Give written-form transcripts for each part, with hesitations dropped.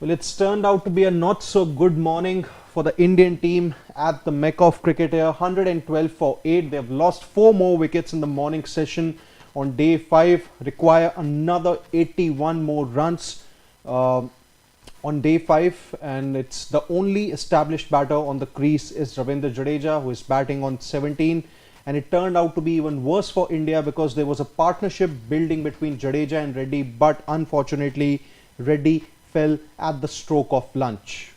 Well, it's turned out to be a not so good morning for the Indian team at the Mecca of cricket here. 112 for 8. They have lost 4 more wickets in the morning session on day 5. Require another 81 more runs on day 5. And it's the only established batter on the crease is Ravindra Jadeja, who is batting on 17. And it turned out to be even worse for India because there was a partnership building between Jadeja and Reddy. But unfortunately, Reddy fell at the stroke of lunch.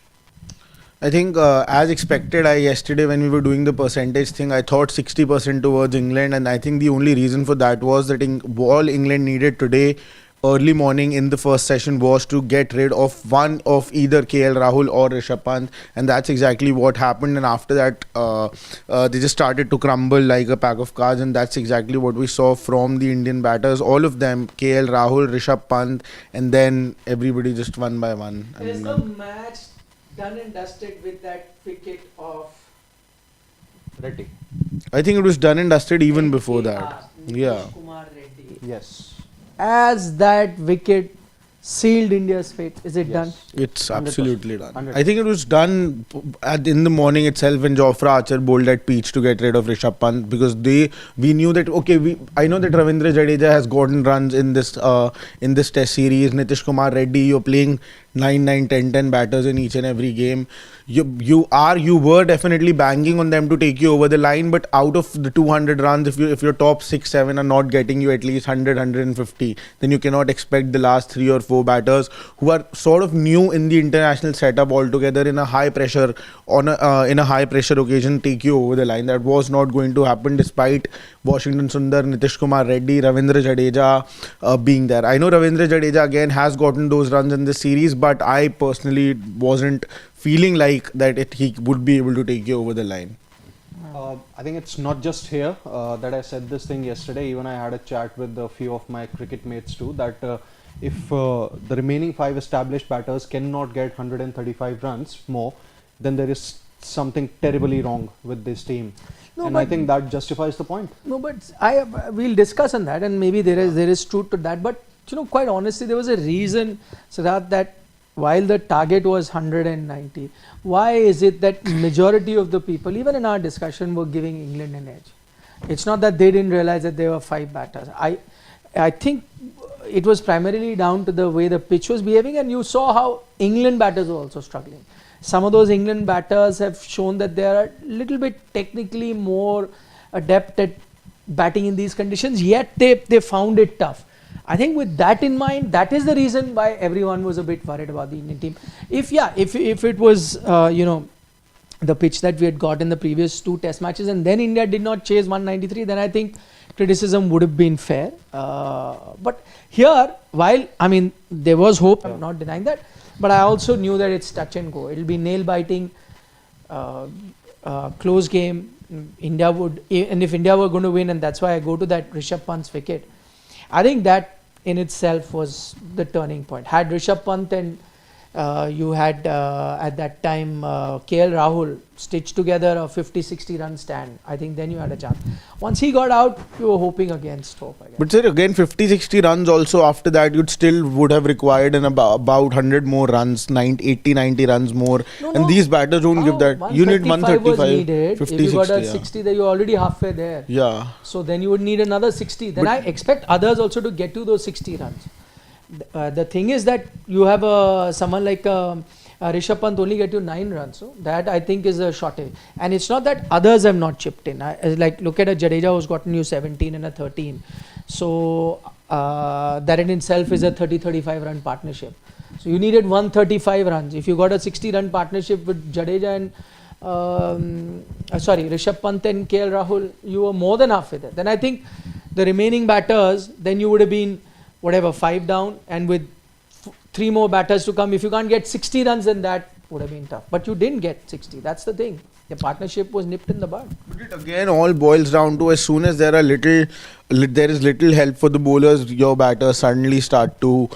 I think as expected, yesterday when we were doing the percentage thing, I thought 60% towards England, and I think the only reason for that was that all England needed today early morning in the first session was to get rid of one of either KL Rahul or Rishabh Pant, and that's exactly what happened. And after that they just started to crumble like a pack of cards, and that's exactly what we saw from the Indian batters, all of them, KL Rahul, Rishabh Pant, and then everybody just one by one. Is the match done and dusted with that wicket of Reddy. I think it was done and dusted even before that. Yeah. Kumar Reddy. Yes. As that wicket sealed India's fate, is it done? It's absolutely done. 100%. I think it was done in the morning itself when Jofra Archer bowled that pitch to get rid of Rishabh Pant, because we knew that I know that Ravindra Jadeja has gotten runs in this test series. Nitish Kumar Reddy, you're playing 9, 10 batters in each and every game. You were definitely banging on them to take you over the line, but out of the 200 runs, if your top 6, 7 are not getting you at least 100, 150, then you cannot expect the last 3 or 4 batters who are sort of new in the international setup altogether in a high pressure occasion take you over the line. That was not going to happen despite Washington Sundar, Nitish Kumar Reddy, Ravindra Jadeja being there. I know Ravindra Jadeja again has gotten those runs in this series, but I personally wasn't feeling like that he would be able to take you over the line. I think it's not just here that I said this thing yesterday. Even I had a chat with a few of my cricket mates too, that if the remaining 5 established batters cannot get 135 runs more, then there is something terribly wrong with this team. No, and I think that justifies the point. No, but we'll discuss on that, and maybe there is truth to that. But quite honestly, there was a reason, Siddharth, that while the target was 190, why is it that majority of the people, even in our discussion, were giving England an edge? It's not that they didn't realize that there were 5 batters. I think it was primarily down to the way the pitch was behaving, and you saw how England batters were also struggling. Some of those England batters have shown that they are a little bit technically more adept at batting in these conditions, yet they found it tough. I think with that in mind, that is the reason why everyone was a bit worried about the Indian team. If it was the pitch that we had got in the previous 2 test matches, and then India did not chase 193, then I think criticism would have been fair. But here, while there was hope, I'm not denying that, but I also knew that it's touch and go. It'll be nail biting, close game. India would, and if India were going to win, and that's why I go to that Rishabh Pant's wicket. I think that in itself was the turning point. Had Rishabh Pant and you had at that time KL Rahul stitched together a 50-60 run stand, I think then you had a chance. Once he got out, you were hoping against hope again. But sir, again 50-60 runs also after that, you'd still would have required about 100 more runs, 80-90 runs more. And these batters don't give that. You need 135, was needed. 50, if you got a 60, 60, then you're already halfway there. Yeah. So then you would need another 60. Then I expect others also to get to those 60 runs. The thing is that you have someone like Rishabh Pant only get you 9 runs, so that I think is a shortage. And it's not that others have not chipped in. Like look at a Jadeja who's gotten you 17 and a 13. So that in itself is a 30-35 run partnership. So you needed 135 runs. If you got a 60 run partnership with Jadeja and Rishabh Pant and KL Rahul, you were more than halfway there. Then I think the remaining batters, then you would have been 5 down, and with 3 more batters to come, if you can't get 60 runs, then that would have been tough. But you didn't get 60. That's the thing. The partnership was nipped in the bud. But it again all boils down to, as soon as there is little help for the bowlers, your batters suddenly start to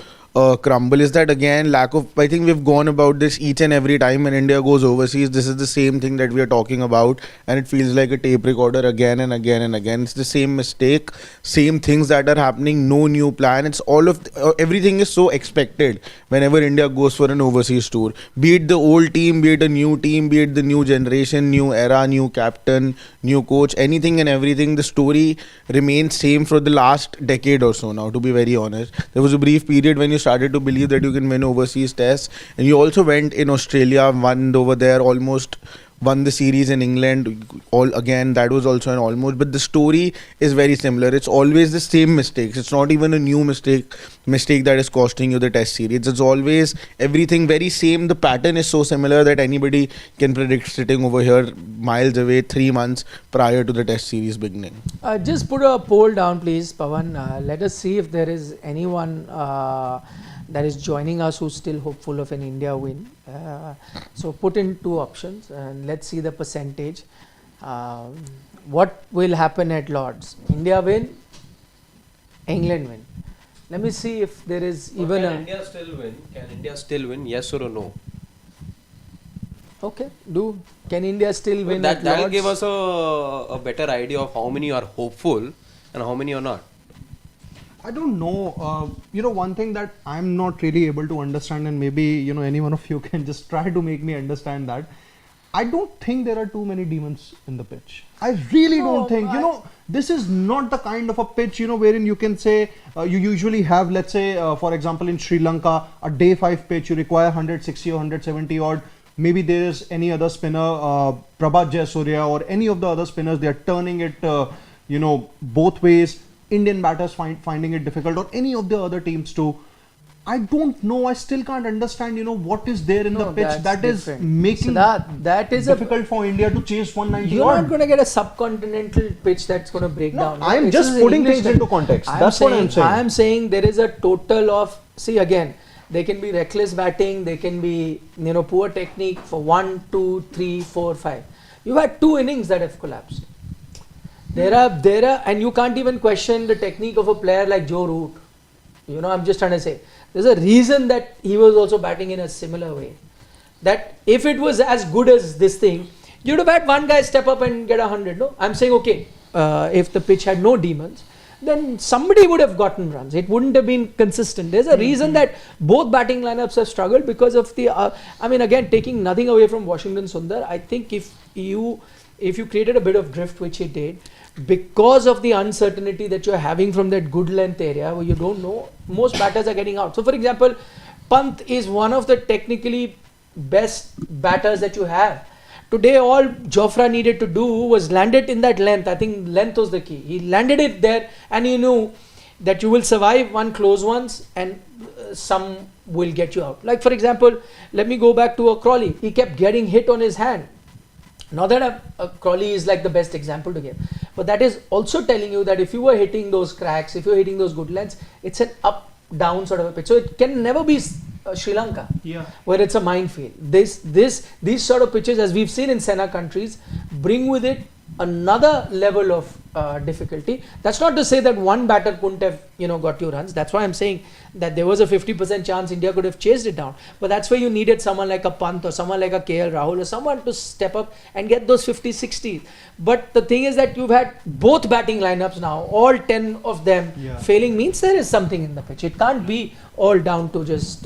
crumble is that again lack of. I think we've gone about this each and every time when India goes overseas. This is the same thing that we are talking about, and it feels like a tape recorder again and again and again. It's the same mistake, same things that are happening. No new plan. It's all of everything is so expected whenever India goes for an overseas tour. Be it the old team, be it a new team, be it the new generation, new era, new captain, new coach, anything and everything. The story remains same for the last decade or so now. To be very honest, there was a brief period when you started to believe that you can win overseas tests, and you also went in Australia, won over there, almost won the series in England. All again, that was also an almost, but the story is very similar. It's always the same mistakes. It's not even a new mistake that is costing you the test series. It's always everything very same. The pattern is so similar that anybody can predict sitting over here miles away 3 months prior to the test series beginning. Just put a poll down, please, Pawan. Let us see if there is anyone that is joining us who's still hopeful of an India win. So put in 2 options and let's see the percentage. What will happen at Lords? India win, England win. Let me see if there is even Can India still win? Can India still win? Yes or no? Okay, do. Can India still win That at will Lords? give us a better idea of how many are hopeful and how many are not. I don't know. One thing that I'm not really able to understand, and maybe any one of you can just try to make me understand that. I don't think there are too many demons in the pitch. I really don't think. This is not the kind of a pitch wherein you can say you usually have, let's say, for example, in Sri Lanka, a day 5 pitch. You require 160 or 170 odd. Maybe there is any other spinner, Prabhat Jayasuriya or any of the other spinners. They are turning it, both ways. Indian batters finding it difficult, or any of the other teams too. I don't know. I still can't understand. What is there in the pitch that is different. making that is difficult for India to chase 190. You're not going to get a subcontinental pitch that's going to break down. I'm just putting things into context. That's what I'm saying. I'm saying there is a total of, see again, there can be reckless batting, there can be poor technique for 1, 2, 3, 4, 5. You've had 2 innings that have collapsed. There are, and you can't even question the technique of a player like Joe Root. I'm just trying to say, there's a reason that he was also batting in a similar way. That if it was as good as this thing, you'd have had one guy step up and get 100. No, I'm saying okay, if the pitch had no demons, then somebody would have gotten runs. It wouldn't have been consistent. There's a reason that both batting lineups have struggled because of the. Again, taking nothing away from Washington Sundar, I think if you created a bit of drift, which he did, because of the uncertainty that you're having from that good length area where you don't know, most batters are getting out. So for example, Pant is one of the technically best batters that you have. Today all Jofra needed to do was land it in that length. I think length was the key. He landed it there and he knew that you will survive one close ones and some will get you out. Like for example, let me go back to a Crawley. He kept getting hit on his hand. Not that a Crawley is like the best example to give, but that is also telling you that if you were hitting those cracks, if you're hitting those good lengths, it's an up-down sort of a pitch. So it can never be Sri Lanka, where it's a minefield. These sort of pitches, as we've seen in Sena countries, bring with it another level of difficulty. That's not to say that one batter couldn't have got you runs. That's why I'm saying that there was a 50% chance India could have chased it down. But that's where you needed someone like a Pant or someone like a KL Rahul or someone to step up and get those 50, 60. But the thing is that you've had both batting lineups now, all 10 of them failing means there is something in the pitch. It can't be all down to just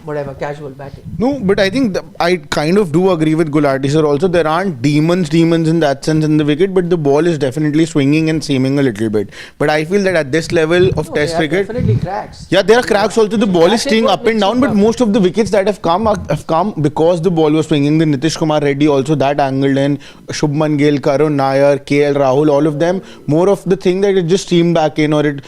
whatever, casual batting. No, but I think I kind of do agree with Gulati sir also. There aren't demons in that sense in the wicket, but the ball is definitely swinging and seaming a little bit. But I feel that at this level of Test cricket, definitely cracks. Yeah, there are cracks also. The ball is staying up and down, but most of the wickets that have come because the ball was swinging. The Nitish Kumar Reddy also that angled in, Shubman Gill, Karun Nair, KL Rahul, all of them. More of the thing that it just streamed back in or it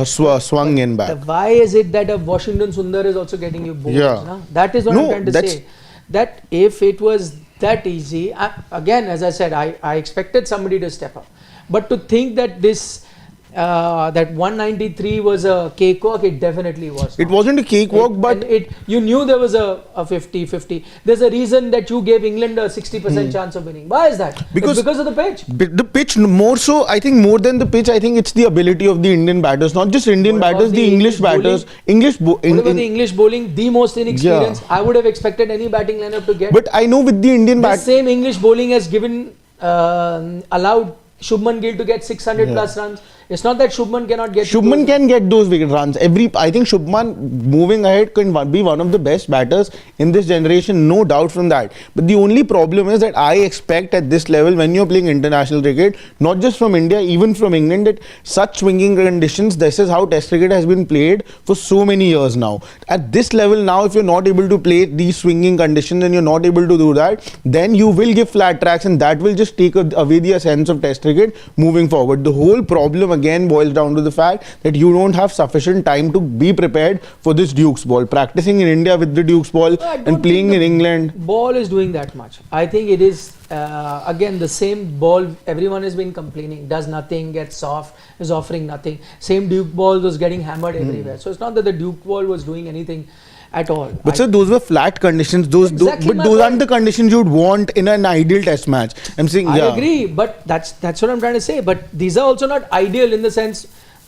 swung in back. Why is it that a Washington Sundar is also getting you both? No? That is what I'm trying to say. That if it was that easy, again, as I said, I expected somebody to step up. But to think that this that 193 was a cakewalk. It definitely was. It wasn't a cakewalk, but you knew there was a 50-50. There's a reason that you gave England a 60% chance of winning. Why is that? It's because of the pitch. The pitch, more so, I think more than the pitch, I think it's the ability of the Indian batters, not just Indian batters, the English batters. What about the English bowling? The most inexperienced. I would have expected any batting lineup to get. But I know with the Indian the same English bowling has given allowed Shubman Gill to get 600 plus runs. It's not that Shubman cannot get. Shubman can get those wicket runs. I think Shubman moving ahead can be one of the best batters in this generation, no doubt from that. But the only problem is that I expect at this level, when you're playing international cricket, not just from India, even from England, that such swinging conditions, this is how Test cricket has been played for so many years now. At this level now, if you're not able to play these swinging conditions and you're not able to do that, then you will give flat tracks, and that will just take away the essence of Test cricket moving forward. The whole problem again boils down to the fact that you don't have sufficient time to be prepared for this Duke's ball. Practicing in India with the Duke's ball and playing in England. Ball is doing that much. I think it is again the same ball. Everyone has been complaining. Does nothing, gets soft, is offering nothing. Same Duke ball was getting hammered everywhere. So it's not that the Duke ball was doing anything at all. But sir, those were flat conditions. Those aren't the conditions you'd want in an ideal Test match. I'm saying, I agree, but that's what I'm trying to say. But these are also not ideal in the sense.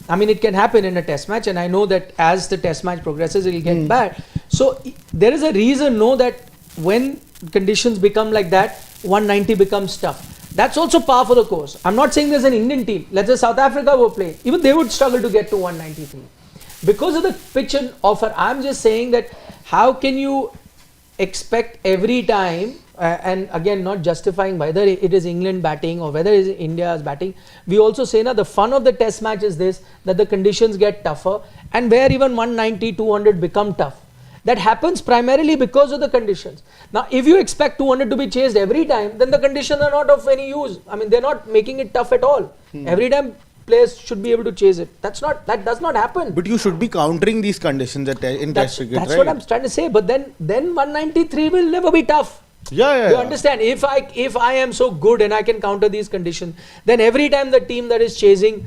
I mean, it can happen in a Test match, and I know that as the Test match progresses, it will get bad. So there is a reason, that when conditions become like that, 190 becomes tough. That's also par for the course. I'm not saying there's an Indian team. Let's say South Africa were playing. Even they would struggle to get to 193. Because of the pitch and offer, I'm just saying that how can you expect every time, and again not justifying whether it is England batting or whether it is India's batting, we also say the fun of the Test match is this, that the conditions get tougher, and where even 190, 200 become tough. That happens primarily because of the conditions. Now, if you expect 200 to be chased every time, then the conditions are not of any use. I mean, they're not making it tough at all. Every time players should be able to chase it. That does not happen. But you should be countering these conditions in Test cricket. That's what I'm trying to say. But then 193 will never be tough. You understand? If I am so good and I can counter these conditions, then every time the team that is chasing,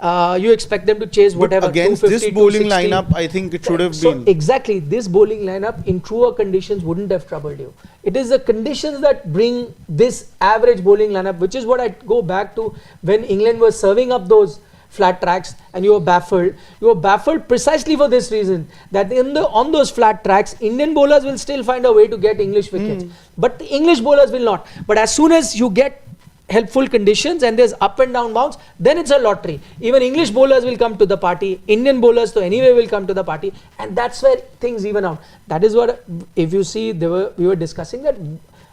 you expect them to chase whatever. But against this bowling lineup, I think it should have been. Exactly, this bowling lineup in truer conditions wouldn't have troubled you. It is the conditions that bring this average bowling lineup, which is what I go back to when England was serving up those flat tracks and you were baffled. You were baffled precisely for this reason, that on those flat tracks, Indian bowlers will still find a way to get English wickets, but the English bowlers will not. But as soon as you get helpful conditions and there's up and down bounce, then it's a lottery. Even English bowlers will come to the party, Indian bowlers so anyway will come to the party, and that's where things even out. That is what, if you see, we were discussing that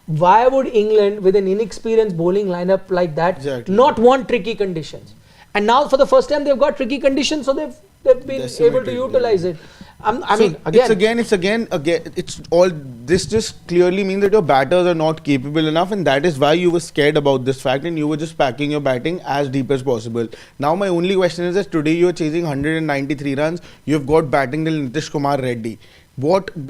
why would England with an inexperienced bowling lineup like that not want tricky conditions? And now for the first time they've got tricky conditions, so they've been able to utilize it. This just clearly means that your batters are not capable enough, and that is why you were scared about this fact and you were just packing your batting as deep as possible. Now my only question is that today you are chasing 193 runs, you've got batting till Nitish, Kumar, Reddy.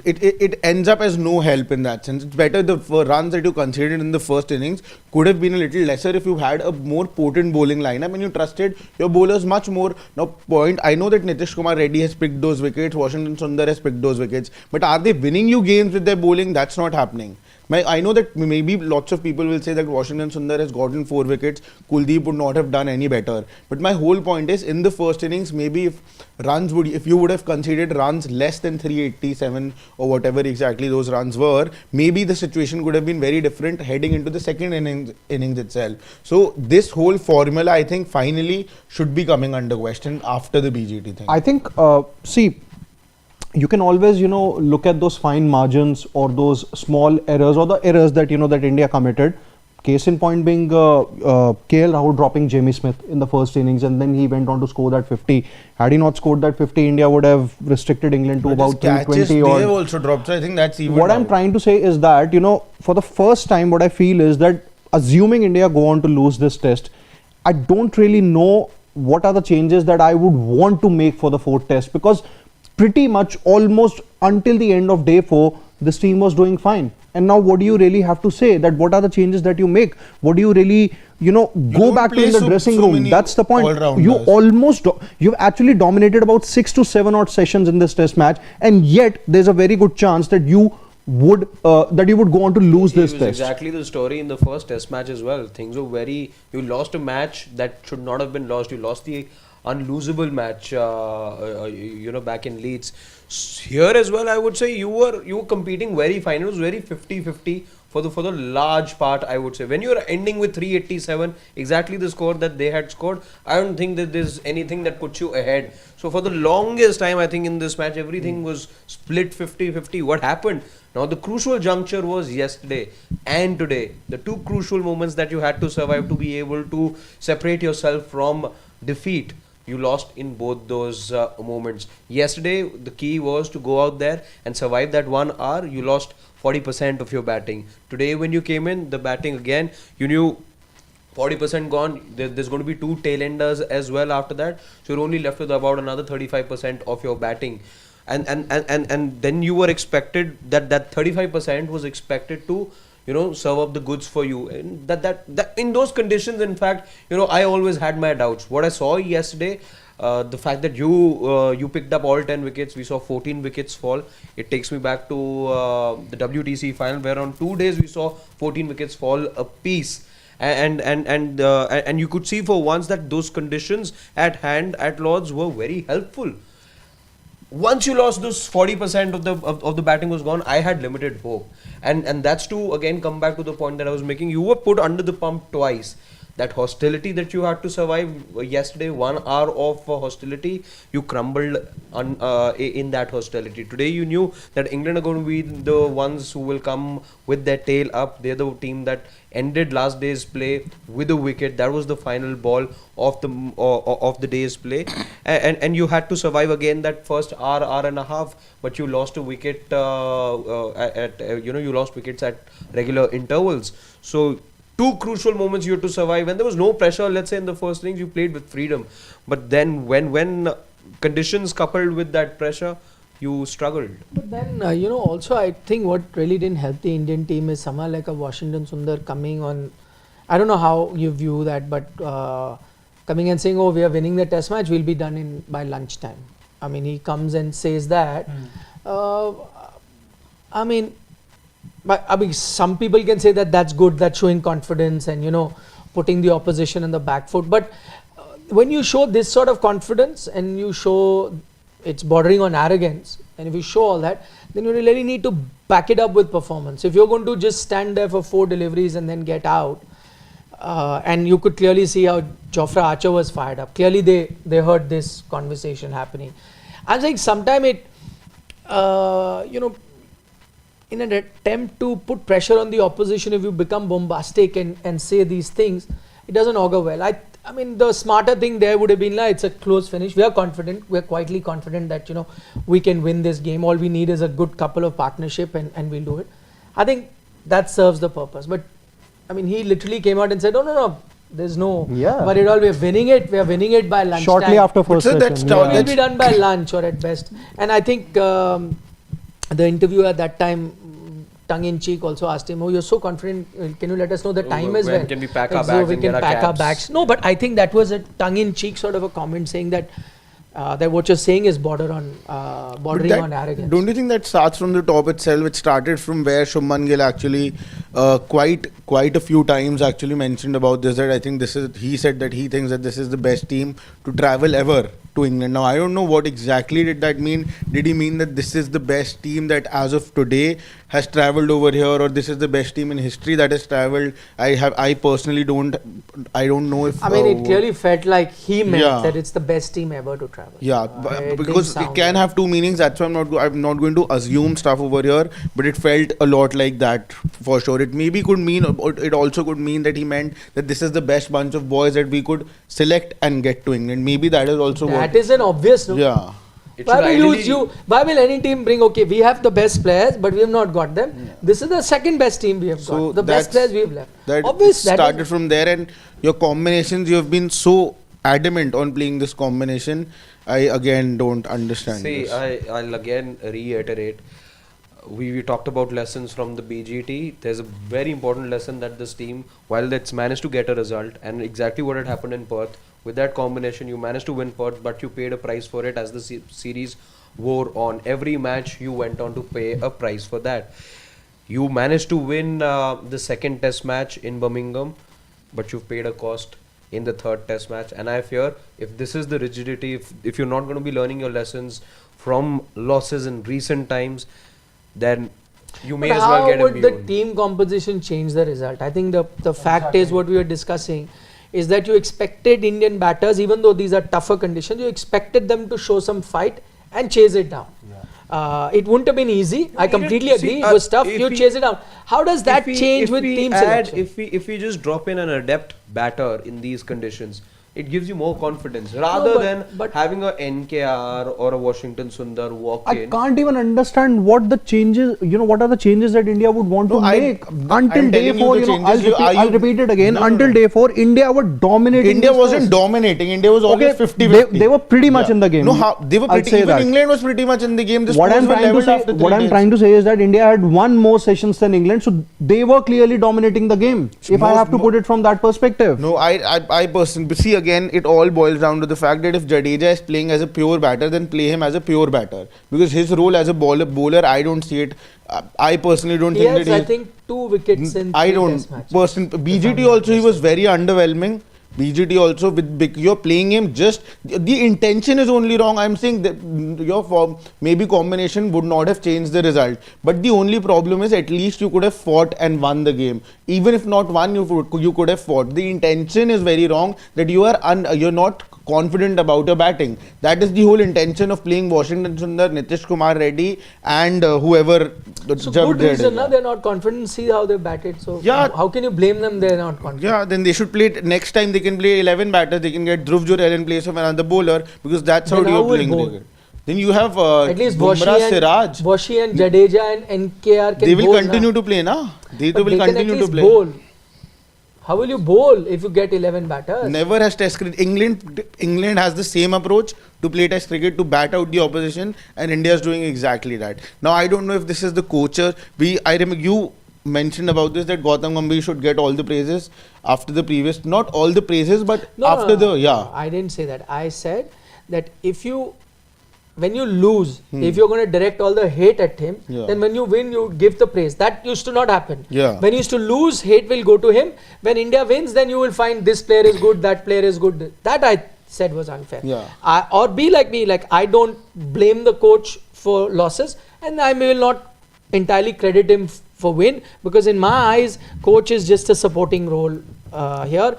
It ends up as no help in that sense. It's better the runs that you conceded in the first innings could have been a little lesser if you had a more potent bowling lineup and you trusted your bowlers much more. Now, I know that Nitish Kumar Reddy has picked those wickets, Washington Sundar has picked those wickets, but are they winning you games with their bowling? That's not happening. I know that maybe lots of people will say that Washington Sundar has gotten 4 wickets, Kuldeep would not have done any better. But my whole point is, in the first innings, maybe if you would have conceded runs less than 387 or whatever exactly those runs were, maybe the situation could have been very different heading into the second innings itself. So this whole formula, I think, finally should be coming under question after the BGT thing. I think, you can always, look at those fine margins or those small errors or the errors that, that India committed. Case in point being KL Rahul dropping Jamie Smith in the first innings, and then he went on to score that 50. Had he not scored that 50, India would have restricted England to about 320. They have also dropped, so I think that's even. What I'm trying to say is that, for the first time, what I feel is that assuming India go on to lose this test, I don't really know what are the changes that I would want to make for the fourth test, because pretty much almost until the end of day 4, this team was doing fine. And now what do you really have to say? That what are the changes that you make? What do you really, go don't back to play in the so dressing so room? many That's the point. You all-rounders. you've actually dominated about 6 to 7 odd sessions in this test match, and yet there's a very good chance that you would go on to lose this It was test. exactly the story in the first test match as well. Things were you lost a match that should not have been lost. You lost the unlosable match, back in Leeds. Here as well, I would say you were competing very fine. It was very 50-50 for the large part, I would say. When you are ending with 387, exactly the score that they had scored, I don't think that there's anything that puts you ahead. So for the longest time, I think in this match, everything was split 50-50. What happened? Now the crucial juncture was yesterday and today. The two crucial moments that you had to survive to be able to separate yourself from defeat. You lost in both those moments. Yesterday, the key was to go out there and survive that 1 hour. You lost 40% of your batting. Today, when you came in, the batting again, you knew 40% gone. There's going to be 2 tail-enders as well after that. So you're only left with about another 35% of your batting. And then you were expected that 35% was expected to serve up the goods for you. And that in those conditions, in fact, I always had my doubts. What I saw yesterday, the fact that you picked up all 10 wickets, we saw 14 wickets fall. It takes me back to the WTC final, where on 2 days we saw 14 wickets fall a piece. And you could see for once that those conditions at hand at Lords were very helpful. Once you lost those 40% of the batting was gone, I had limited hope. And that's to again come back to the point that I was making. You were put under the pump twice. That hostility that you had to survive yesterday, 1 hour of hostility, you crumbled in that hostility. Today you knew that England are going to be the ones who will come with their tail up. They're the team that ended last day's play with a wicket. That was the final ball of the day's play, and you had to survive again that first hour and a half. But you lost a wicket you lost wickets at regular intervals. So 2 crucial moments you had to survive, and there was no pressure. Let's say in the first innings you played with freedom, but then when conditions coupled with that pressure, you struggled. But then, also I think what really didn't help the Indian team is someone like a Washington Sundar coming on. I don't know how you view that, but coming and saying, "Oh, we are winning the test match, we'll be done by lunchtime." I mean, he comes and says that. But some people can say that that's good, that's showing confidence and putting the opposition in the back foot. But when you show this sort of confidence and you show it's bordering on arrogance, and if you show all that, then you really need to back it up with performance. If you're going to just stand there for 4 deliveries and then get out, and you could clearly see how Jofra Archer was fired up. Clearly they heard this conversation happening. I'm saying sometime it, in an attempt to put pressure on the opposition, if you become bombastic and say these things, it doesn't augur well. I mean, the smarter thing there would have been like, it's a close finish. We are confident. We are quietly confident that, we can win this game. All we need is a good couple of partnership and we'll do it. I think that serves the purpose. But, I mean, he literally came out and said, no, there's no worry at all. We're winning it. We're winning it by lunchtime. Shortly after first session. We'll be done by lunch or at best. And I think the interviewer at that time, tongue-in-cheek, also asked him, "Oh, you're so confident. Can you let us know the time as well? When can we pack our so bags we and can get our pack our cabs?" bags." No, but I think that was a tongue-in-cheek sort of a comment saying that what you're saying is bordering on arrogance. Don't you think that starts from the top itself? It started from where Shubman Gill actually quite a few times actually mentioned about this, that I think he said that he thinks that this is the best team to travel ever to England. Now I don't know what exactly did that mean. Did he mean that this is the best team that as of today has travelled over here, or this is the best team in history that has travelled? I personally don't know if. I mean, it clearly felt like he meant that it's the best team ever to travel. Yeah, because it can have 2 meanings. That's why I'm not going to assume stuff over here. But it felt a lot like that for sure. It maybe could mean, it also could mean that he meant that this is the best bunch of boys that we could select and get to England. Maybe that is also that is an obvious no. Yeah. Why will any team bring, okay, we have the best players, but we have not got them. Yeah. This is the second best team we have got. The best players we have left. That started from there, and your combinations, you have been so adamant on playing this combination. I again don't understand. See, I'll again reiterate. we talked about lessons from the BGT. There's a very important lesson that this team, while it's managed to get a result, and exactly what had happened in Perth, with that combination, you managed to win Perth, but you paid a price for it as the series wore on. Every match, you went on to pay a price for that. You managed to win the second test match in Birmingham, but you've paid a cost in the third test match. And I fear if this is the rigidity, if you're not going to be learning your lessons from losses in recent times, then you may as well get How would the immune. team composition change the result? I think the fact is what we were discussing is that you expected Indian batters, even though these are tougher conditions, you expected them to show some fight and chase it down. It wouldn't have been easy. I completely agree. It was tough. You chase it down. How does that change with team selection? If we just drop in an adept batter in these conditions, it gives you more confidence rather than having a NKR or a Washington Sundar walk I in. can't even understand what the changes, what are the changes that India would want to make. Until day 4, I'll repeat it again. Until day 4, India were dominating. India wasn't dominating. India was always 50-50. They were pretty much in the game. No, they were pretty. Even England was pretty much in the game. What I'm trying to say is that India had won more sessions than England, so they were clearly dominating the game. If I have to put it from that perspective. No, I personally see again. It all boils down to the fact that if Jadeja is playing as a pure batter, then play him as a pure batter, because his role as a bowler, I don't see it. I personally don't think that I think 2 wickets in 3 test matches. BGT also, he was very underwhelming. BGT also, with you're playing him, just the intention is only wrong. I'm saying that your form, maybe combination would not have changed the result, but the only problem is at least you could have fought and won the game. Even if not won, you could have fought. The intention is very wrong, that you're not confident about your batting. That is the whole intention of playing Washington Sundar, Nitish, Kumar, Reddy, and whoever. So good reason, they're not confident. See how they batted. So how can you blame them? They're not confident. Yeah, then they should play next time. They can play 11 batters. They can get Dhruv Jurel in place of another bowler, because that's how you're playing cricket. Then you have at least Washi and Jadeja and NKR can they will bowl, continue to play, na? They will continue to play. Bowl. How will you bowl if you get 11 batters? Never has Test cricket. England has the same approach to play Test cricket, to bat out the opposition, and India is doing exactly that. Now I don't know if this is the coacher. I remember you mentioned about this, that Gautam Gambir should get all the praises after the previous, not all the praises, but I didn't say that. I said that when you lose, if you're going to direct all the hate at him, then when you win, you give the praise. That used to not happen. When you used to lose, hate will go to him. When India wins, then you will find this player is good, that player is good. That I said was unfair. Or be like me, like I don't blame the coach for losses, and I will not entirely credit him for win, because in my eyes, coach is just a supporting role here.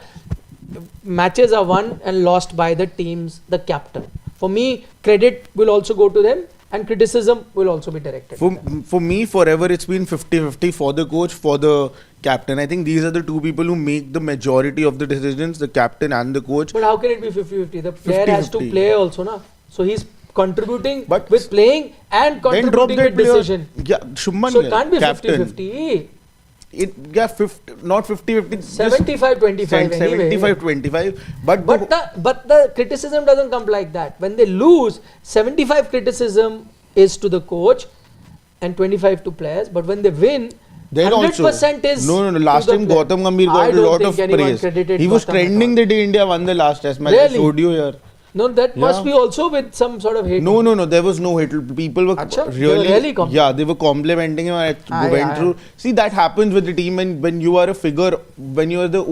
Matches are won and lost by the teams, the captain. For me, credit will also go to them, and criticism will also be directed. For me, forever it's been 50-50 for the coach, for the captain. I think these are the two people who make the majority of the decisions, the captain and the coach. But how can it be 50-50? The player has to play also, na? So he's contributing with playing and contributing with decision. Yeah, Shubman so it can't be 50-50. Not 50-50. 75-25 anyway. 75-25. But the criticism doesn't come like that. When they lose, 75 criticism is to the coach and 25 to players. But when they win, then 100% is no. Last time Gautam Gambir got a lot of praise. He was trending the day India won the last test match. Really? I showed you here. No, that must be also with some sort of hate. No, there was no hate. People were really they were complimenting him. I went through. See, that happens with the team, and when you are a figure, when you are the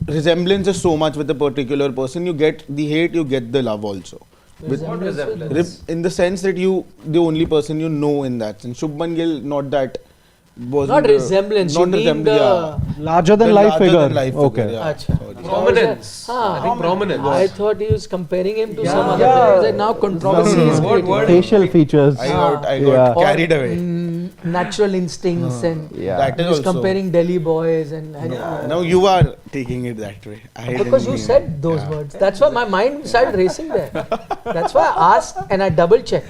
resemblance is so much with a particular person. You get the hate, you get the love also. What resemblance? In the sense that the only person you know in that sense. Shubman Gill, not that. Not resemblance, you mean the larger than life figure. Okay. Prominence. I think prominence. I thought he was comparing him to some other players. Like now controversy is facial features. I got carried away. Natural instincts and that is he was comparing Delhi boys and now you are taking it that way. Because you said those words. That's why my mind started racing there. That's why I asked and I double checked.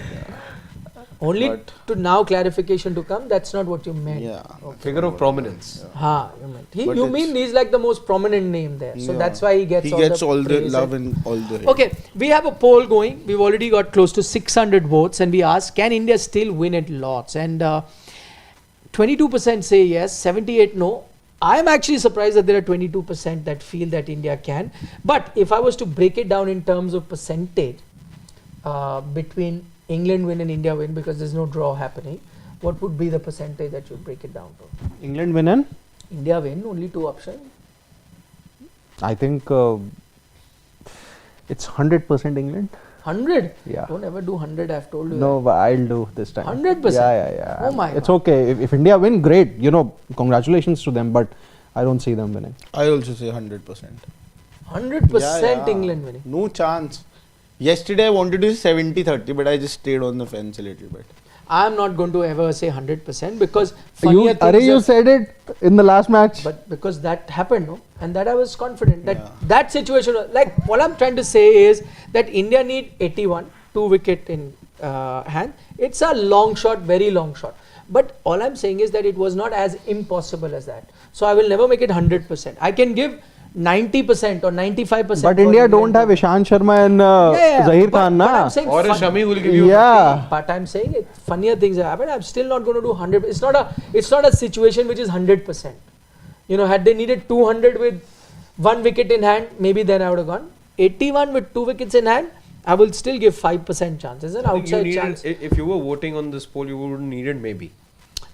Only But- to now clarification to come. That's not what you meant. Yeah. Figure of prominence. Ha, you meant. But You it's- mean he's like the most prominent name there. So Yeah. that's why he gets all the praise love and- and all the hate. Okay, we have a poll going. We've already got close to 600 votes, and we asked, can India still win at Lords? And 22% say yes, 78 no. I'm actually surprised that there are 22% that feel that India can. But if I was to break it down in terms of percentage between England win and India win, because there's no draw happening, what would be the percentage that you'd break it down to? England win and India win, only two options. I think it's 100% England. 100? Yeah. Don't ever do 100, I've told you. No, but I'll do this time. 100%? Yeah. Oh my It's God. okay. If India win, great. You know, congratulations to them. But I don't see them winning. I also say 100%. 100% England winning. No chance. Yesterday I wanted to say 70-30, but I just stayed on the fence a little bit. I'm not going to ever say 100% because funnier things You have- said it in the last match. but because that happened, no? And that I was confident that Yeah. that situation, like what I'm trying to say is that India need 81, 2 wicket in hand. It's a long shot, very long shot. But all I'm saying is that it was not as impossible as that. So I will never make it 100%. I can give 90% or 95%. But for India England don't have to- Ishant Sharma and Zahir but- Khan, but na? I'm saying Or a fun- Shami who will give you Yeah. But I'm saying it, funnier things have happened. I'm still not going to do 100. It's not a situation which is 100%. You know, had they needed 200 with 1 wicket in hand, maybe then I would have gone. 81 with 2 wickets in hand, I will still give 5% chance. It's an I think you outside needed- chance. If you were voting on this poll, you would need it maybe.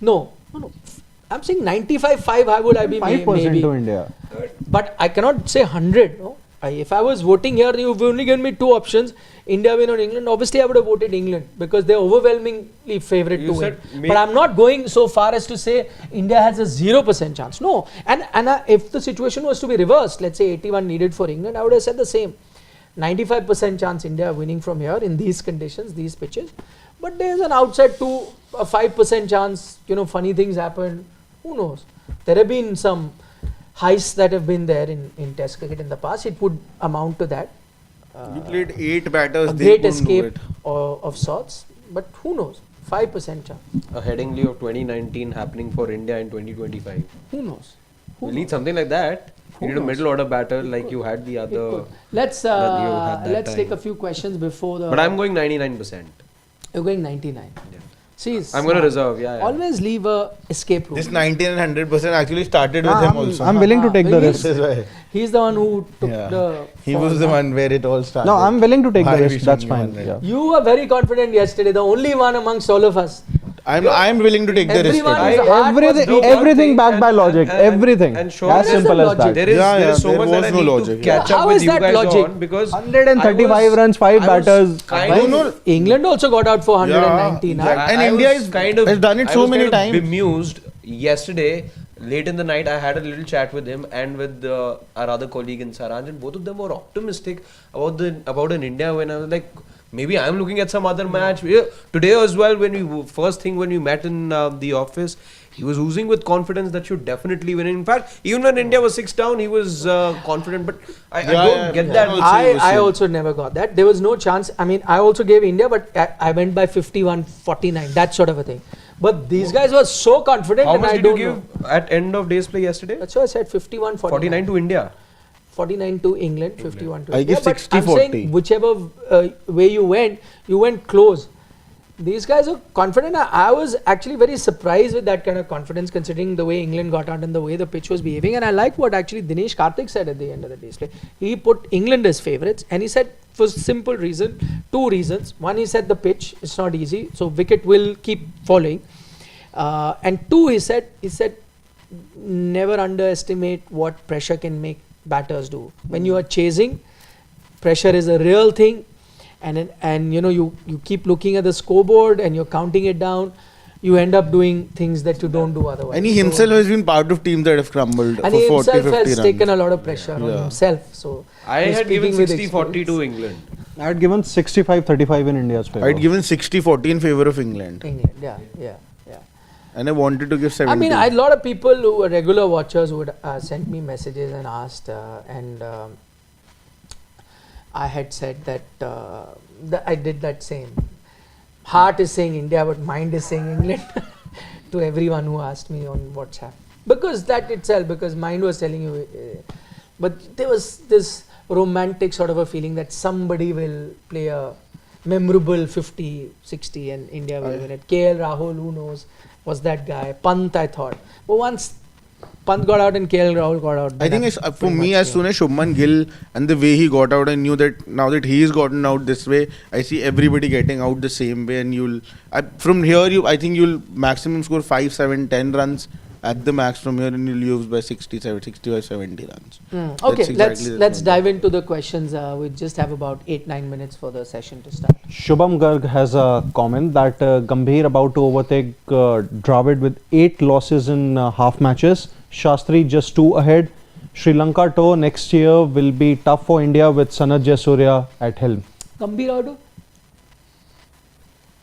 No. I'm saying 95-5. How would I be 5% maybe? to India. But I cannot say 100. No? If I was voting here, you've only given me 2 options: India win or England. Obviously, I would have voted England because they're overwhelmingly favourite You to win. said But I'm not going so far as to say India has a 0% chance. No. And if the situation was to be reversed, let's say 81 needed for England, I would have said the same. 95% chance India winning from here in these conditions, these pitches. But there's an outside 5% chance. You know, funny things happen. Who knows? There have been some heists that have been there in Test cricket in the past. It would amount to that. You played 8 batters. A they great couldn't do escape it. of sorts. But who knows? 5% chance. A Headingley of 2019 happening for India in 2025. Who knows? You need something like that. You need a middle order batter like you had the It other. could. Let's that you had that take time. a few questions before the. But I'm going 99%. You're going 99. Yeah. See, I'm going to reserve. Yeah. always leave a escape route. This 90 and 100% actually started with him also. I'm willing to take the Really? risk. This is why. He's the one who took Yeah. the. He was the one where it all started. No, I'm willing to take Why the we risk. That's shouldn't fine. give Yeah. 100? You were very confident yesterday, the only one amongst all of us. I'm willing to take the risk. Everyone today. is a heart was Everything, broken. everything backed by logic. Everything. and sure, as There is simple no as logic. that. There is so there much was that I no need logic. to catch Yeah, up how with is you that guys logic? on because 135 runs, 5 I was batters. kind No, of- no. England also got out for 119. Yeah, huh? exactly. And I India was is- kind of has done it I so was many kind of times. bemused yesterday. Late in the night, I had a little chat with him and with our other colleague in Saraj, and both of them were optimistic about an India win. I was like, maybe I'm looking at some other match. Yeah, today as well, when we met in the office, he was oozing with confidence that should definitely win. In fact, even when India was 6 down, he was confident. But I don't get that. Also I you see. also never got that. There was no chance. I mean, I also gave India, but I went by 51-49, that sort of a thing. But these guys were so confident, How and much I did you don't give know. at end of day's play yesterday? That's why I said 51-49. 49 to India. 49 to England, 51 to I India. give But 60-40. I'm saying whichever way you went close. These guys are confident. I was actually very surprised with that kind of confidence, considering the way England got out and the way the pitch was behaving. And I like what actually Dinesh Karthik said at the end of the day's play. He put England as favourites, and he said for simple reason, 2 reasons. One, he said the pitch is not easy, so wicket will keep following. And 2, he said never underestimate what pressure can make batters do. When you are chasing, pressure is a real thing, and you know you keep looking at the scoreboard and you're counting it down. You end up doing things that you don't do otherwise. And he So- himself has been part of teams that have crumbled and for he 40, himself 50 has runs. taken a lot of pressure on Yeah. himself. So I he's had given speaking with 60-40 to experience. England. I had given 65-35 in India's favor. I'd given 60-40 in favor of England. England, yeah. And I wanted to give 70. I mean, a lot of people who were regular watchers would send me messages and asked, I had said that I did that same. heart is saying India, but mind is saying England to everyone who asked me on WhatsApp. Because that itself, because mind was telling you, but there was this romantic sort of a feeling that somebody will play a memorable 50, 60 and India will win it. KL Rahul, who knows, was that guy. Pant, I thought. But once Pant got out and KL Rahul got out. I think for me, as soon as Shubman Gill and the way he got out, I knew that now that he's gotten out this way, I see everybody getting out the same way, and from here, I think you'll maximum score 5, 7, 10 runs at the max from here, and you'll lose by 65, 70 runs. Okay, let's dive into the questions. We just have about 8-9 minutes for the session to start. Shubham Garg has a comment that Gambir about to overtake Dravid with 8 losses in half matches. Shastri just 2 ahead. Sri Lanka tour next year will be tough for India with Sanat Jayasuriya at helm. Gambir out?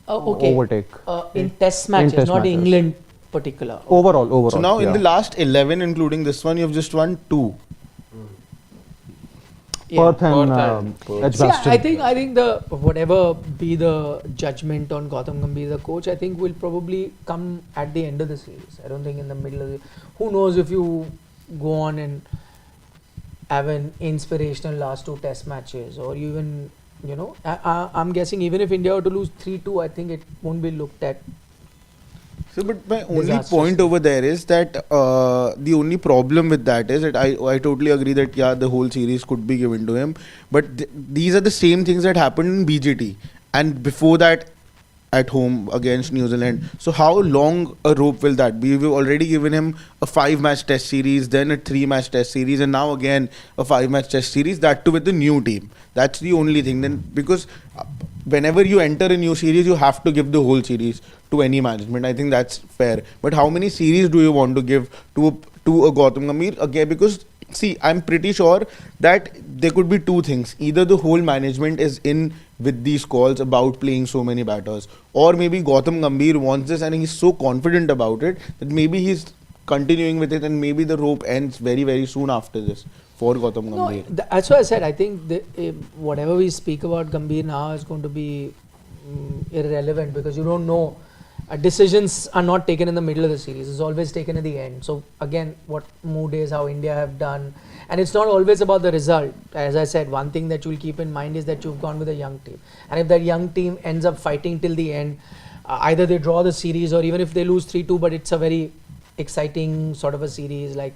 Okay. Overtake. In test matches, test not matches. England particular. Overall. So now in the last 11, including this one, you've just won 2. Perth and See, Edgbaston. I think the whatever be the judgment on Gautam Gambhir, the coach, I think will probably come at the end of the series. I don't think in the middle of the. Who knows if you go on and have an inspirational last 2 test matches, or even I'm guessing even if India were to lose 3-2, I think it won't be looked at. So, but my only point over there is that the only problem with that is that I totally agree that the whole series could be given to him, but these are the same things that happened in BGT and before that at home against New Zealand. So how long a rope will that be? We've already given him a 5-match test series, then a 3-match test series, and now again a 5-match test series, that too with the new team. That's the only thing. Then because whenever you enter a new series, you have to give the whole series to any management. I think that's fair. But how many series do you want to give to a Gautam Gambhir? Again, because see, I'm pretty sure that there could be 2 things. Either the whole management is in with these calls about playing so many batters, or maybe Gautam Gambhir wants this and he's so confident about it that maybe he's continuing with it, and maybe the rope ends very, very soon after this for Gautam Gambhir. No, that's why I said I think whatever we speak about Gambhir now is going to be irrelevant, because you don't know. Decisions are not taken in the middle of the series. It's always taken at the end. So again, what mood is, how India have done. And it's not always about the result. As I said, one thing that you'll keep in mind is that you've gone with a young team. And if that young team ends up fighting till the end, either they draw the series, or even if they lose 3-2, but it's a very exciting sort of a series, like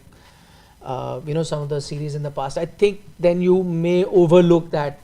some of the series in the past, I think then you may overlook that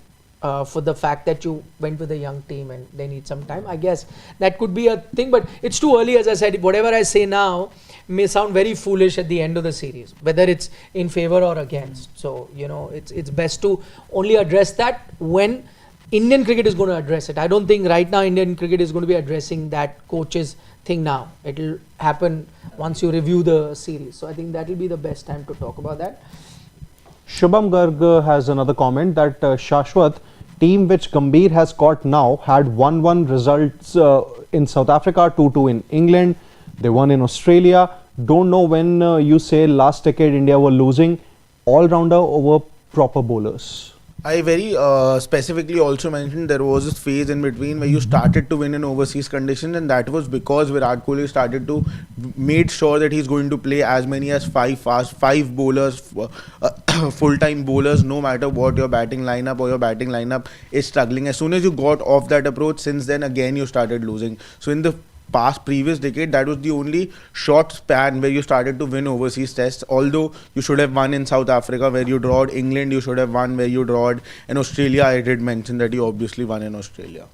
for the fact that you went with a young team and they need some time. I guess that could be a thing, but it's too early. As I said, whatever I say now may sound very foolish at the end of the series, whether it's in favor or against. So it's best to only address that when Indian cricket is going to address it. I don't think right now Indian cricket is going to be addressing that coach's thing now. It will happen once you review the series. So I think that will be the best time to talk about that. Shubham Garg has another comment that Shashwat, team which Gambhir has got now, had 1-1 results in South Africa, 2-2 in England. They won in Australia. Don't know when you say last decade India were losing. All-rounder over proper bowlers. I very specifically also mentioned there was this phase in between where you started to win in overseas conditions, and that was because Virat Kohli started to made sure that he's going to play as many as 5 bowlers, full-time bowlers, no matter what your batting lineup is struggling. As soon as you got off that approach, since then again you started losing. So in the previous decade, that was the only short span where you started to win overseas tests, although you should have won in South Africa where you drawed, England you should have won where you drawed, and Australia I did mention that you obviously won in Australia.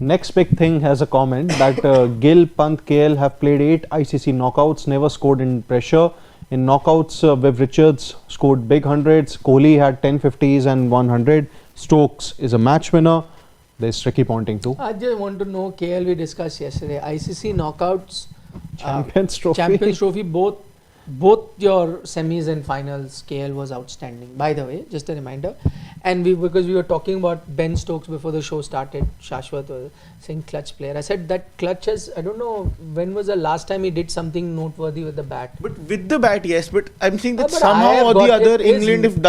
Next big thing has a comment that Gill, Pant, KL have played 8 ICC knockouts, never scored in pressure. In knockouts, Viv Richards scored big hundreds, Kohli had 10 50s and 100, Stokes is a match winner. There's tricky pointing too. I just want to know, KL we discussed yesterday, ICC knockouts, Champions Trophy. Champions Trophy, both both your semis and finals, KL was outstanding. By the way, just a reminder. And because we were talking about Ben Stokes before the show started, Shashwat was saying clutch player. I said that clutch has, I don't know when was the last time he did something noteworthy with the bat. But with the bat, yes. But I'm saying that Yeah, but I somehow have or the got other, it is- England if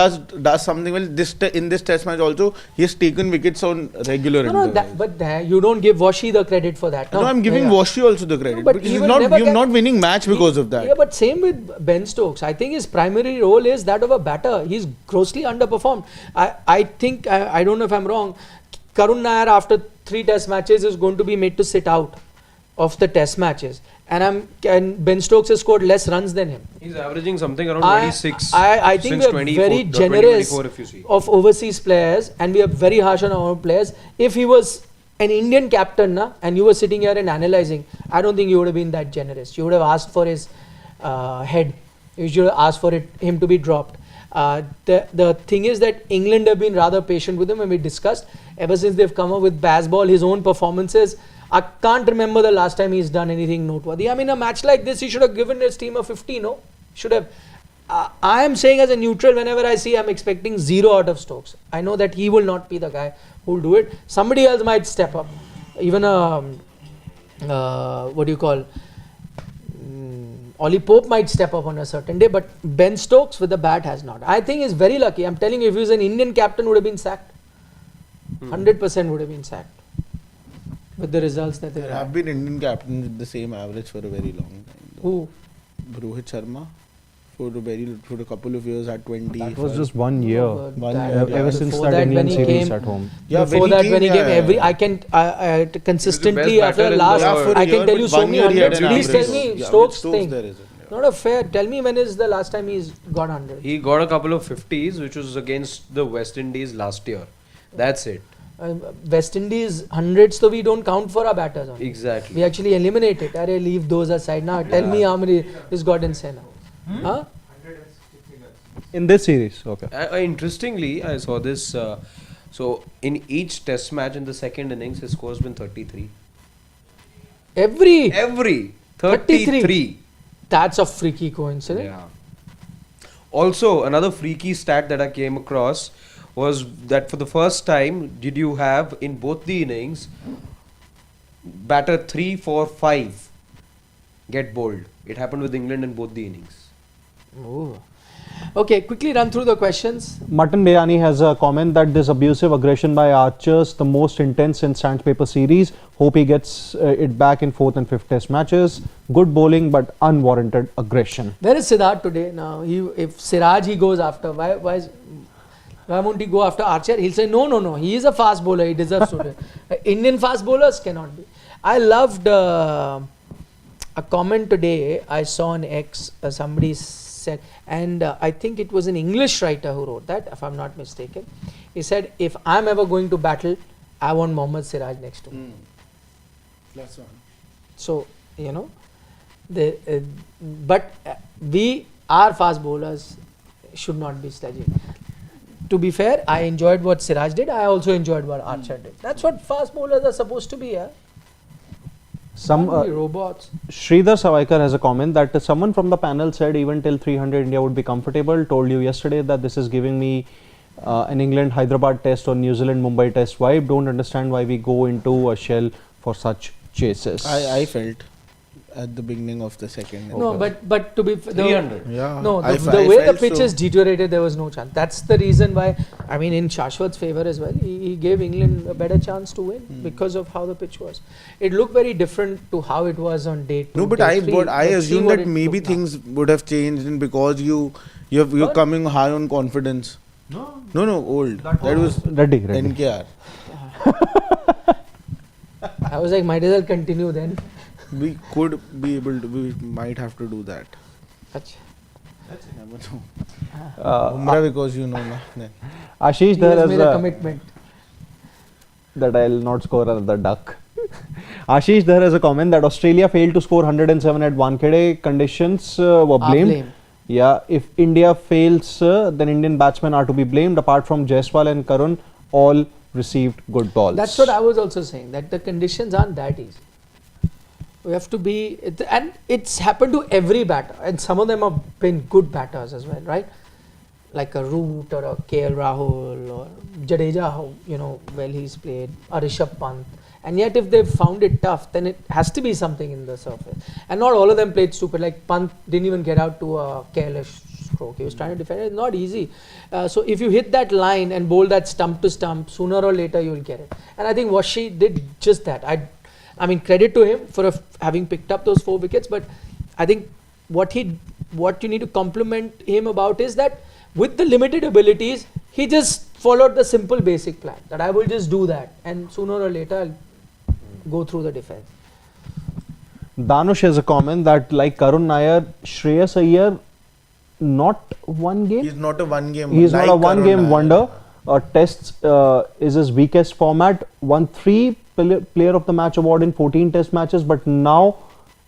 does something well. In this Test match also, he has taken wickets on regular No, intervals. but you don't give Washi the credit for that. No, I'm giving Yeah. Washi also the credit. but because he he's will not, never you're get- not winning match because of that. Yeah, but same with Ben Stokes. I think his primary role is that of a batter. He's grossly underperformed. I think, I don't know if I'm wrong, Karun Nair after 3 test matches is going to be made to sit out of the test matches. And Ben Stokes has scored less runs than him. He's averaging something around I 26 I think since we are 24 very 2024 generous if you see. of overseas players and we are very harsh on our own players. If he was an Indian captain and you were sitting here and analysing, I don't think you would have been that generous. You would have asked for his head. You should have asked for him to be dropped. The thing is that England have been rather patient with him, and we discussed ever since they've come up with Bazball, his own performances. I can't remember the last time he's done anything noteworthy. I mean, a match like this, he should have given his team a 50, no? Should have. I am saying as a neutral, whenever I see, I'm expecting 0 out of Stokes. I know that he will not be the guy who will do it. Somebody else might step up. Even what do you call? Ollie Pope might step up on a certain day, but Ben Stokes with the bat has not. I think he's very lucky. I'm telling you, if he was an Indian captain, would have been sacked. 100% would have been sacked with the results that they There have. have been Indian captains with the same average for a very long time. Though. Who? Rohit Sharma for a couple of years at 20. That was just 1 year. Oh, One that- year, Ever since before that when England he series came- at home. Yeah, Before that, when he came, I best consistently after batter in last, the world. I can tell you so many hundreds. Please tell me Yeah, Stokes with thing. there isn't. Yeah. Not a fair. Tell me when is the last time he's got 100? He got a couple of 50s, which was against the West Indies last year. That's it. West Indies hundreds, so we don't count for our batters. Only. Exactly. We actually eliminate it. Arey, leave those aside. Now tell me how many he's got in Sena. Huh? In this series, okay. Interestingly, I saw this. So in each Test match in the second innings, his score's been 33. Every 33. That's a freaky coincidence. Yeah. Also, another freaky stat that I came across was that for the first time, did you have in both the innings batter 3, 4, 5 get bowled? It happened with England in both the innings. Ooh. Okay, quickly run through the questions. Mutton Biryani has a comment that this abusive aggression by Archers, the most intense in sandpaper series. Hope he gets it back in 4th and 5th test matches. Good bowling but unwarranted aggression. Where is Siddharth today? Now, if Siraj he goes after, why won't he go after Archer? He'll say, no. He is a fast bowler. He deserves to. Indian fast bowlers cannot be. I loved a comment today I saw on X. Somebody said, and I think it was an English writer who wrote that, if I'm not mistaken. He said, if I'm ever going to battle, I want Mohammad Siraj next to me. That's one. So, but our fast bowlers should not be sledging. To be fair, I enjoyed what Siraj did. I also enjoyed what Archer did. That's what fast bowlers are supposed to be. Yeah? Some Can't be robots. Sridhar Savaikar has a comment that someone from the panel said even till 300 India would be comfortable. Told you yesterday that this is giving me an England Hyderabad test or New Zealand Mumbai test vibe. Don't understand why we go into a shell for such chases. I felt at the beginning of the second. No, but to be 300. Yeah. No, I the way the felt pitch so. is deteriorated, there was no chance. That's the reason why, I mean, in Shashwat's favour as well, he gave England a better chance to win because of how the pitch was. It looked very different to how it was on day 2. No, but day 3. I Let's see assume what that it maybe looked now. things would have changed and because you're What? coming high on confidence. No, old. That was Reddy. NKR. I was like, might as well continue then. We could be able to. We might have to do that. Achha. Never know. Umrah because you know na. Then. Ashish, He there has is made a commitment. that I'll not score another duck. Ashish, there is a comment that Australia failed to score 107 at Wankhede. Conditions were blamed. Blame. Yeah, if India fails, then Indian batsmen are to be blamed. Apart from Jaiswal and Karun, all received good balls. That's what I was also saying, that the conditions aren't that easy. We have to be, and it's happened to every batter, and some of them have been good batters as well, right? Like a Root or a KL Rahul or Jadeja, how well he's played, or Rishabh Pant. And yet, if they've found it tough, then it has to be something in the surface. And not all of them played stupid. Like Pant didn't even get out to a careless stroke. He was trying to defend. It's not easy. So if you hit that line and bowl that stump to stump, sooner or later you'll get it. And I think Washi did just that. I mean, credit to him for having picked up those 4 wickets. But I think what you need to compliment him about is that with the limited abilities, he just followed the simple basic plan. That I will just do that, and sooner or later I'll go through the defense. Danush has a comment that like Karun Nair, Shreyas Iyer, not one game. He's not a one-game. He's like not a one-game Karun wonder. Tests is his weakest format. Won 3 Player of the Match award in 14 Test matches, but now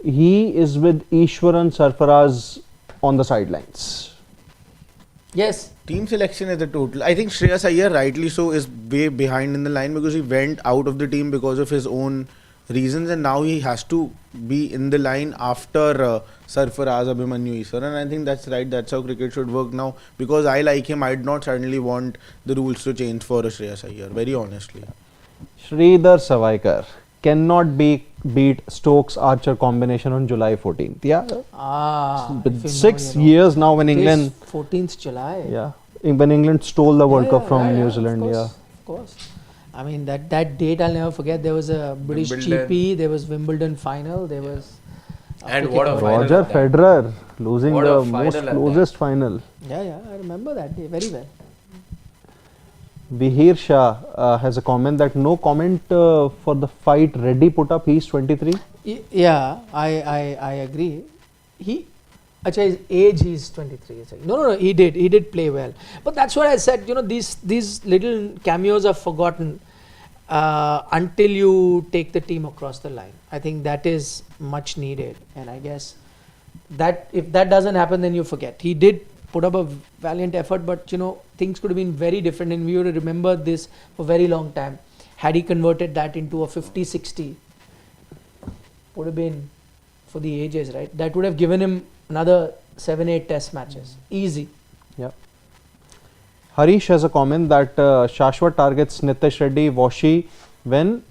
he is with Ishwaran Sarfaraz on the sidelines. Yes. Team selection is a total. I think Shreyas Iyer, rightly so, is way behind in the line because he went out of the team because of his own reasons, and now he has to be in the line after Sarfaraz, Abhimanyu, Iswaran. And I think that's right. That's how cricket should work now. Because I like him, I'd not certainly want the rules to change for Shreyas Iyer, very honestly. Sridhar Savaikar cannot beat Stokes Archer combination on July 14th. Yeah. If you 6 know, years now when it is England. 14th July. Yeah. When England stole the World Cup from yeah, New Zealand. Of course. I mean, that date I'll never forget. There was a British Wimbledon. GP, there was Wimbledon final, there was. And cricket what a final. final Roger at that. Federer losing What the a final most at that. closest final. Yeah, I remember that day very well. Vihir Shah has a comment that no comment for the fight Reddy put up. He's 23. Yeah, I agree. His age, he's 23. No, he did play well. But that's what I said, these little cameos are forgotten until you take the team across the line. I think that is much needed, and I guess that if that doesn't happen, then you forget. He did put up a valiant effort, but things could have been very different, and we would have remembered this for a very long time. Had he converted that into a 50-60, would have been for the ages, right? That would have given him another 7-8 test matches. Easy. Yeah. Harish has a comment that Shashwat targets Nitish Reddy, Washi when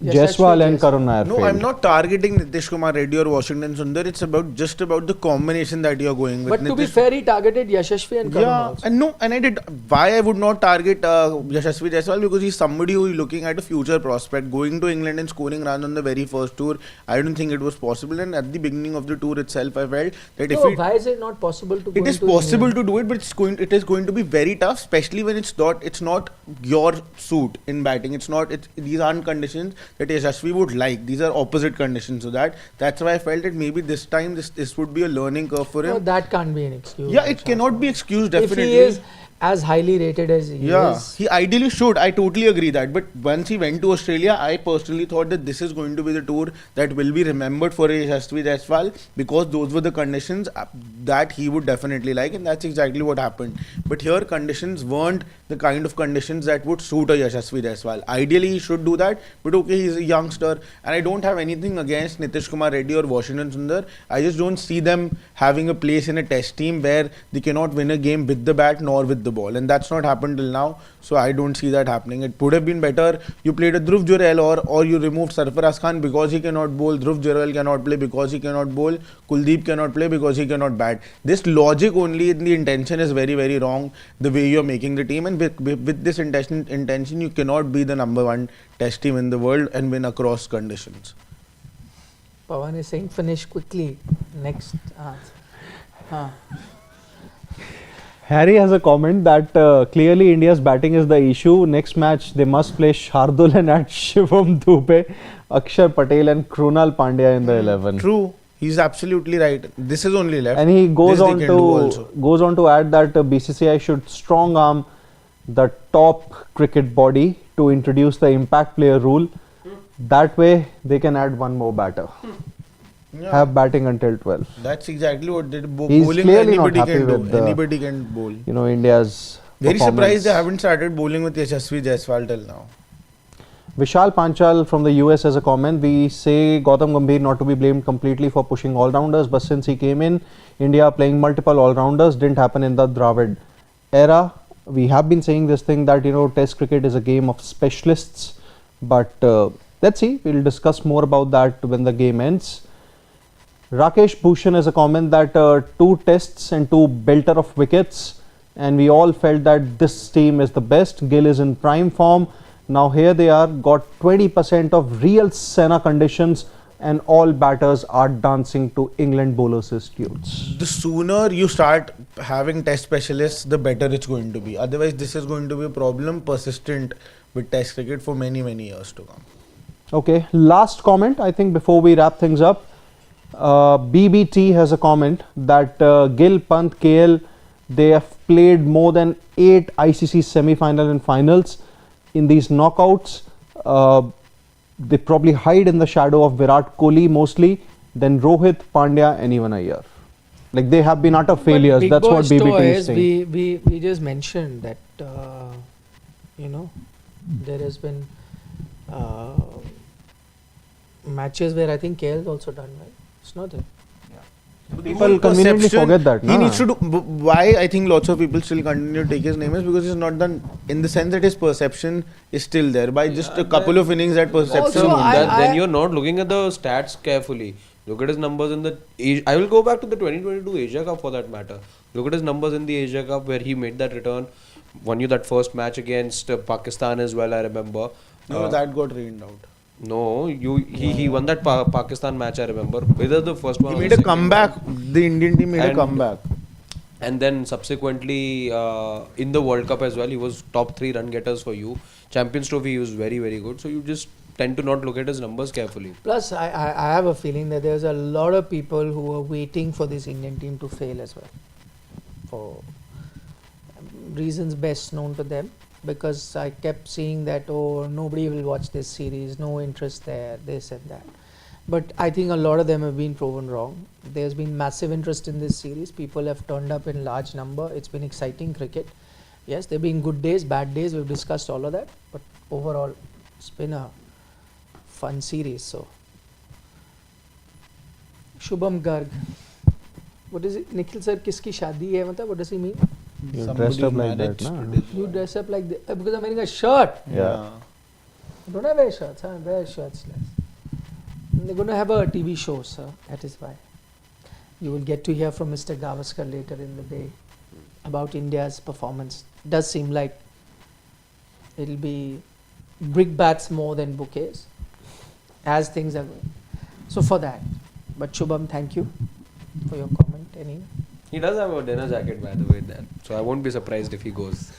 Jaiswal and Karun Nair No, failed. I'm not targeting Nitish Kumar Reddy or Washington Sundar. It's just about the combination that you're going with. But to be fair, he targeted Yashasvi and Karun also. And I did. Why I would not target Yashasvi Jaiswal? Because he's somebody who is looking at a future prospect. Going to England and scoring runs on the very first tour, I don't think it was possible. And at the beginning of the tour itself, I felt that Why is it not possible to go it is into possible England? to do it, but it is going to be very tough, especially when it's not your suit in batting. These aren't conditions that Yashasvi would like. These are opposite conditions. So that's why I felt that maybe this time this would be a learning curve for him. No, that can't be an excuse. Yeah, it cannot be excused, definitely. If he is as highly rated as he is. He ideally should. I totally agree that. But once he went to Australia, I personally thought that this is going to be the tour that will be remembered for Yashasvi Jaiswal, because those were the conditions that he would definitely like, and that's exactly what happened. But here, conditions weren't the kind of conditions that would suit a Yashasvi Jaiswal. Ideally, he should do that, but okay, he's a youngster, and I don't have anything against Nitish Kumar Reddy or Washington Sundar. I just don't see them having a place in a test team where they cannot win a game with the bat nor with the ball, and that's not happened till now, so I don't see that happening. It would have been better you played a Dhruv Jurel or you removed Sarfaraz Khan because he cannot bowl, Dhruv Jurel cannot play because he cannot bowl, Kuldeep cannot play because he cannot bat. This logic only in the intention is very, very wrong, the way you're making the team, and with this intention you cannot be the number 1 test team in the world and win across conditions. Pawan is saying finish quickly. Next. Harry has a comment that clearly India's batting is the issue. Next match they must play Shardul and add Shivam Dubey, Akshar Patel and Krunal Pandya in the 11. True. He's absolutely right. This is only left. And he goes This on they can do also. to add that BCCI should strong arm the top cricket body to introduce the impact player rule. That way they can add one more batter. Yeah. Have batting until 12. That's exactly what they do. He's Bowling clearly not anybody happy can do. with the- Anybody can bowl. India's Very performance. surprised they haven't started bowling with Yashasvi Jaiswal till now. Vishal Panchal from the US has a comment. We say Gautam Gambhir not to be blamed completely for pushing all-rounders, but since he came in, India playing multiple all-rounders didn't happen in the Dravid era. We have been saying this thing that, you know, Test cricket is a game of specialists, but let's see. We'll discuss more about that when the game ends. Rakesh Bhushan has a comment that 2 tests and 2 belter of wickets, and we all felt that this team is the best. Gill is in prime form. Now here they are, got 20% of real Senna conditions, and all batters are dancing to England bowlers' tunes. The sooner you start having test specialists, the better it's going to be. Otherwise, this is going to be a problem persistent with test cricket for many, many years to come. Okay, last comment, I think, before we wrap things up. BBT has a comment that Gill, Pant, KL, they have played more than 8 ICC semi-final and finals. In these knockouts, they probably hide in the shadow of Virat Kohli mostly, then Rohit, Pandya, and even Iyer. Like, they have been utter failures. That's what BBT is saying. We just mentioned that, you know, there has been matches where I think KL has also done well. It's not there. People conveniently forget that. He needs to do. Why I think lots of people still continue to take his name is because he's not done in the sense that his perception is still there. By just a couple of innings, that perception. Also, Then you're not looking at the stats carefully. Look at his numbers in the. I will go back to the 2022 Asia Cup for that matter. Look at his numbers in the Asia Cup where he made that return, won you that first match against Pakistan as well. I remember. No, that got rained out. No, he won that Pakistan match. I remember. Either the first one. He made a comeback. The Indian team made a comeback. And then subsequently in the World Cup as well, he was top 3 run getters for you. Champions Trophy, he was very, very good. So you just tend to not look at his numbers carefully. Plus, I have a feeling that there's a lot of people who are waiting for this Indian team to fail as well, for reasons best known to them. Because I kept seeing that, oh, nobody will watch this series, no interest there, this and that. But I think a lot of them have been proven wrong. There's been massive interest in this series. People have turned up in large number. It's been exciting cricket. Yes, there have been good days, bad days. We've discussed all of that. But overall, it's been a fun series. So, Shubham Garg. What is it? Nikhil sir, kiski shadi hai? What does he mean? You dressed up like that, na? You dress up like that because I'm wearing a shirt. Yeah. I don't wear shirts, I wear shirts less. They're going to have a TV show, sir. That is why. You will get to hear from Mr. Gavaskar later in the day about India's performance. Does seem like it'll be brickbats more than bouquets as things are going. So for that. But Shubham, thank you for your comment. He does have a dinner jacket, by the way, there. So I won't be surprised if he goes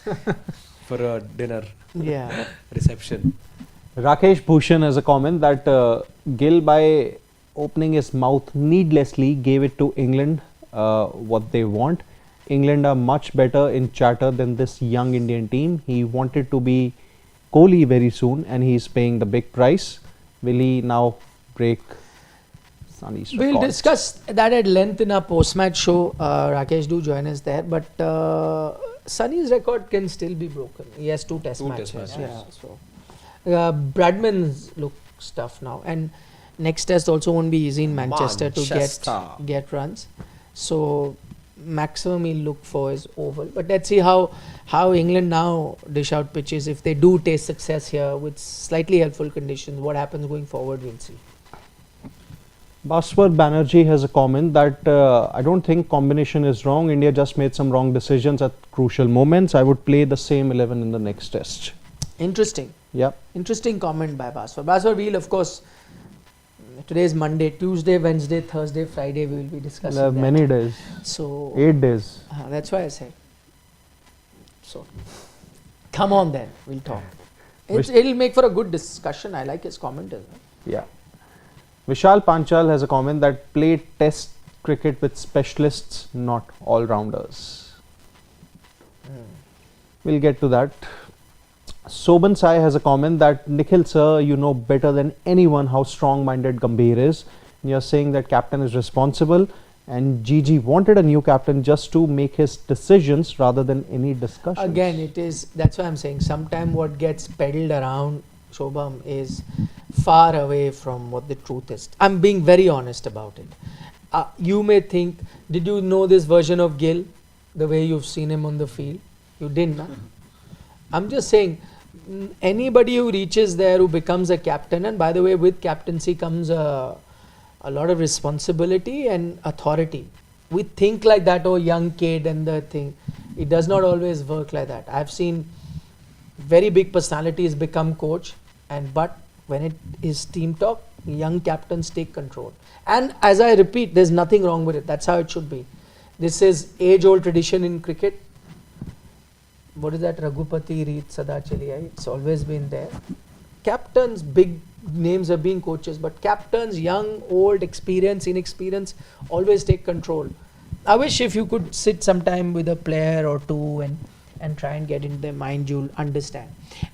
for a dinner reception. Rakesh Bhushan has a comment that Gill, by opening his mouth needlessly, gave it to England what they want. England are much better in chatter than this young Indian team. He wanted to be Kohli very soon, and he's paying the big price. Will he now break Sunny's record? We'll discuss that at length in our post-match show. Rakesh, do join us there. But Sunny's record can still be broken. He has 2 test matches. Yeah, so Bradman's looks tough now, and next test also won't be easy in Manchester. To get runs. So maximum he'll look for is oval. But let's see how England now dish out pitches. If they do taste success here with slightly helpful conditions, what happens going forward, we'll see. Bhaswar Banerjee has a comment that I don't think combination is wrong. India just made some wrong decisions at crucial moments. I would play the same 11 in the next test. Interesting. Yeah. Interesting comment by Bhaswar. Bhaswar, we'll of course, today is Monday, Tuesday, Wednesday, Thursday, Friday, we will be discussing that. Many days. So 8 days. That's why I said. So, come on then, we'll talk. It'll make for a good discussion. I like his comment as well. Yeah. Vishal Panchal has a comment that play test cricket with specialists, not all-rounders. We'll get to that. Soban Sai has a comment that Nikhil sir, you know better than anyone how strong-minded Gambir is. You're saying that captain is responsible, and GG wanted a new captain just to make his decisions rather than any discussion. Again, that's why I'm saying sometimes what gets peddled around Shobham, is far away from what the truth is. I'm being very honest about it. You may think, did you know this version of Gill the way you've seen him on the field? You didn't, huh? I'm just saying, anybody who reaches there, who becomes a captain, and by the way, with captaincy comes a lot of responsibility and authority. We think like that, oh, young kid and the thing. It does not always work like that. I've seen very big personalities become coach, but when it is team talk, young captains take control. And as I repeat, there's nothing wrong with it. That's how it should be. This is age-old tradition in cricket. What is that? Raghupati Reet Sada Chali Aayi. It's always been there. Captains, big names are being coaches, but captains, young, old, experience, inexperience, always take control. I wish if you could sit sometime with a player or two and try and get into their mind, you'll understand.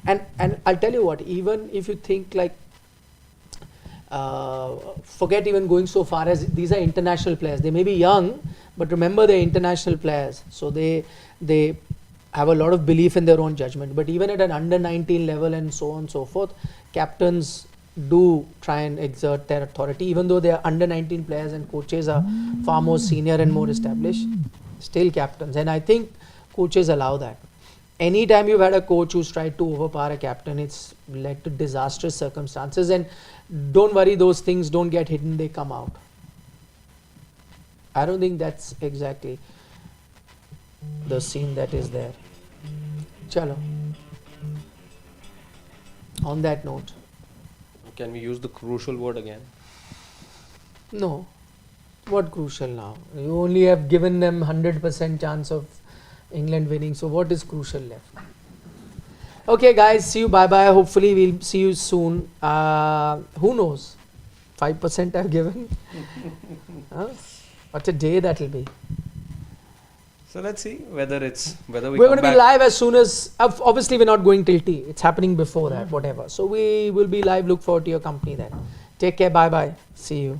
And I'll tell you what, even if you think like, forget even going so far as these are international players. They may be young, but remember they're international players. So they have a lot of belief in their own judgment. But even at an under 19 level and so on and so forth, captains do try and exert their authority, even though they are under 19 players and coaches are far more senior and more established, still captains. And I think coaches allow that. Anytime you've had a coach who's tried to overpower a captain, it's led to disastrous circumstances. And don't worry, those things don't get hidden, they come out. I don't think that's exactly the scene that is there. Chalo. On that note. Can we use the crucial word again? No. What crucial now? You only have given them 100% chance of England winning. So what is crucial left? Okay guys, see you, bye bye. Hopefully we'll see you soon. Who knows? 5% I've given. What a day that'll be. So let's see whether we're going to be live as soon as, obviously we're not going till tea. It's happening before that, whatever. So we will be live. Look forward to your company then. Take care. Bye bye. See you.